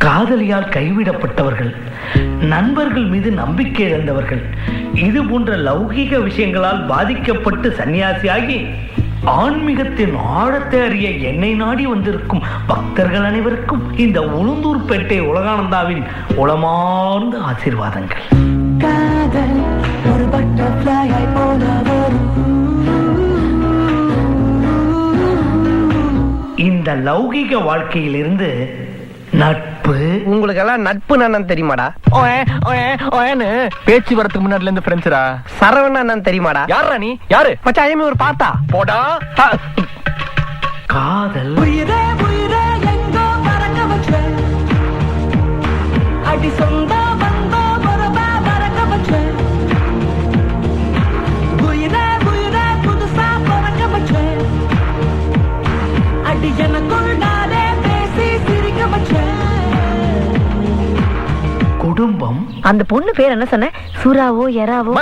காதலியால் கைவிடப்பட்டவர்கள், நண்பர்கள் மீது நம்பிக்கை இழந்தவர்கள், இது போன்ற லௌகிக விஷயங்களால் பாதிக்கப்பட்டு சன்னியாசியாகி ஆன்மீகத்தின் ஆழத்தை அறிய என்னை நாடி வந்திருக்கும் பக்தர்கள் அனைவருக்கும் இந்த உளுந்தூர்பேட்டை உலகானந்தாவின் உளமார்ந்த ஆசீர்வாதங்கள். காதல் ஒரு பட்டர்ஃப்ளையை போல வரும். இந்த லௌகிக வாழ்க்கையிலிருந்து நட்பு. உங்களுக்கு எல்லாம் நட்பு என்னன்னு தெரியுமாடா? பேச்சு வரதுக்கு முன்னாடில இருந்து ஃப்ரெண்ட்ஸ்டா. சரவணா என்னன்னு தெரியுமாடா? யாரா நீ? யாரு மச்சான் ஐயமே ஒரு பாத்தா போடா. காதல் உயிரே உயிரே எங்கோ பறக்க வச்ச அடி சொந்த வந்தோ பரபா பறக்க வச்ச உயிரே உயிரே புதுசா பறக்க வச்ச அடி எனக்குள் நானே பேசி சிரிக்க வச்ச. குடும்பம். அந்த பொண்ணு பேர் என்ன சொன்ன? சுறாவோ எறாவோ?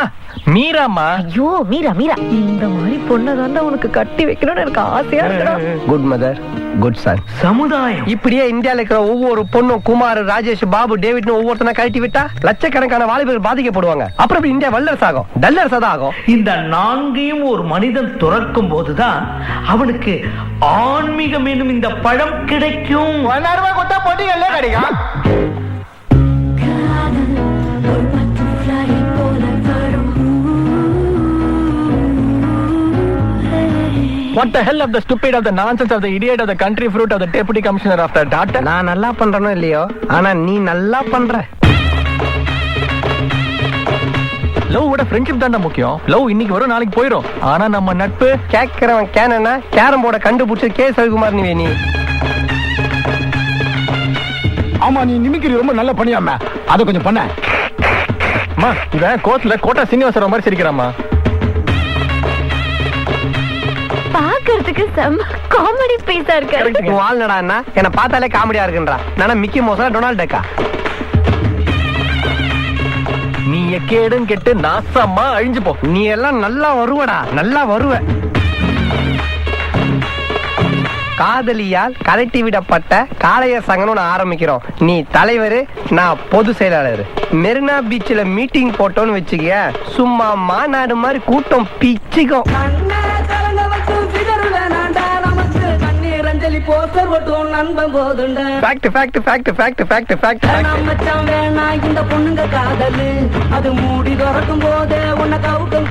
மீராமா. ஐயோ மீரா மீரா. இந்த மாதிரி பொண்ணை தான் உனக்கு கட்டி வைக்கணும்னு எனக்கு ஆசையா இருக்குடா. Good mother good son. சமுதாயம். இப்படியே இந்தியால இருக்கிற ஒவ்வொரு பொண்ணும் குமார், ராஜேஷ், பாபு, டேவிட்னு ஒவ்வொருத்தனை கழட்டி விட்டா லட்சக்கணக்கான வாலிபர்கள் பாதிக்கப்படுவாங்க. அப்புறம் இந்தியா வல்லரசு ஆகும், டல்லரசா தான் ஆகும். இந்த நான்கையும் ஒரு மனிதன் துறக்கும் போதுதான் அவனுக்கு ஆன்மீகம் என்னும் இந்த பழம் கிடைக்கும். கொட்டா போட்டிகள்ல கிடைக்கும். What the hell of the stupid of the nonsense of the idiot of the country fruit of the deputy commissioner of the daughter. நான் நல்லா பண்றனோ இல்லையோ, ஆனா நீ நல்லா பண்ற. லவ் விட ஃப்ரெண்ட்ஷிப் தான்டா முக்கியம். லவ் இன்னைக்கு வரும் நாளைக்கு போயிடும். ஆனா நம்ம நட்பு. கேட்கிறவன் கேனா கேரம் போர்டை கண்டுபிடிச்சு கே ரவிக்குமார் நீ. ஆமா, நீ நிமிக்கிரி ரொம்ப நல்லா பண்ணியாம, அதை கொஞ்சம் பண்ண. அம்மா இவன் கோட்ல கோட்டா சீனிவாசராவ் மாதிரி சிரிக்கிறாமா. பாக்குறதுக்கு செம்ம காமெடி பீஸா இருக்கு. வாழ்நடா என்ன பார்த்தாலே காமெடியா இருக்குன்றா. நானா மிக்கி மோசா டொனால்ட் டக்கா. நீ எக்கேடும் கெட்டு நாசமா அழிஞ்சு போ. நீ எல்லாம் நல்லா வருவடா, நல்லா வருவ. காதலியால் கலட்டி விடப்பட்ட காளையர் சங்கம்னு ஆரம்பிக்கிறோம். நீ தலைவர், நான் பொது செயலாளர். மெரினா பீச்சில் மீட்டிங் போட்டோன்னு வச்சுக்க, சும்மா மாநாடு மாதிரி கூட்டம் பிச்சுக்கும். போஸ்டர் போட்டோம் நண்பன் போதுண்ட. Fact fact fact fact fact fact. மச்சான் வேணா இந்த பொண்ணுங்க காதல், அது மூடி திறக்கும் போதே உன்னை கவுக்கும்.